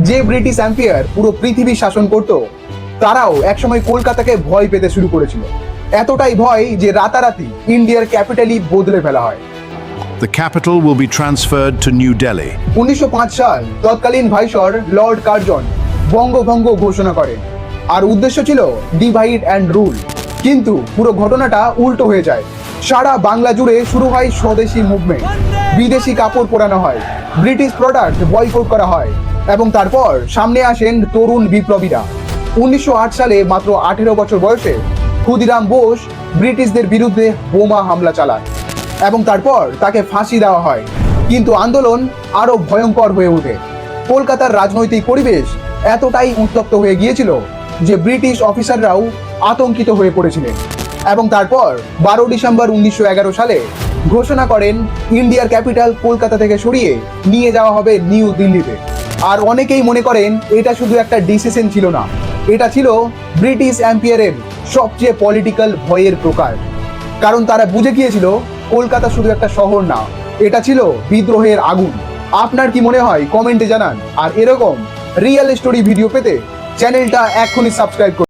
যে British empire পুরো পৃথিবী শাসন করত, তারাও একসময় কলকাতাকে ভয় পেতে শুরু করেছিল। এতটাই ভয় যে রাতারাতি ইন্ডিয়ার ক্যাপিটালই বদলে ফেলা হয়। The capital will be transferred to New Delhi. 1905 সাল তৎকালীন ভাইসর লর্ড কার্জন বঙ্গভঙ্গ ঘোষণা করেন, আর উদ্দেশ্য ছিল ডিভাইড অ্যান্ড রুল। কিন্তু পুরো ঘটনাটা উল্টো হয়ে যায়। সারা বাংলা জুড়ে শুরু হয় স্বদেশি মুভমেন্ট, বিদেশি কাপড় পরানো হয়, ব্রিটিশ প্রোডাক্ট বয়কট করা হয়, এবং তারপর সামনে আসেন তরুণ বিপ্লবীরা। 1908 সালে মাত্র 18 বছর বয়সে ক্ষুদিরাম বোস ব্রিটিশদের বিরুদ্ধে বোমা হামলা চালান এবং তারপর তাকে ফাঁসি দেওয়া হয়। কিন্তু আন্দোলন আরো ভয়ঙ্কর হয়ে ওঠে। কলকাতার রাজনৈতিক পরিবেশ এতটাই উত্তপ্ত হয়ে গিয়েছিল যে ব্রিটিশ অফিসাররাও আতঙ্কিত হয়ে পড়েছিলেন। এবং তারপর 12 ডিসেম্বর 1911 সালে ঘোষণা করেন ইন্ডিয়ার ক্যাপিটাল কলকাতা থেকে সরিয়ে নিয়ে যাওয়া হবে নিউ দিল্লিতে। আর অনেকেই মনে করেন এটা শুধু একটা ডিসিশন ছিল না, এটা ছিল ব্রিটিশ এম্পায়ারের সবচেয়ে পলিটিক্যাল ভয়ের প্রকাশ। কারণ তারা বুঝে গিয়েছিল কলকাতা শুধু একটা শহর না, এটা ছিল বিদ্রোহের আগুন। আপনার কি মনে হয় কমেন্টে জানান। আর এরকম রিয়েল স্টোরি ভিডিও পেতে চ্যানেলটা এক্ষুনি সাবস্ক্রাইব করুন।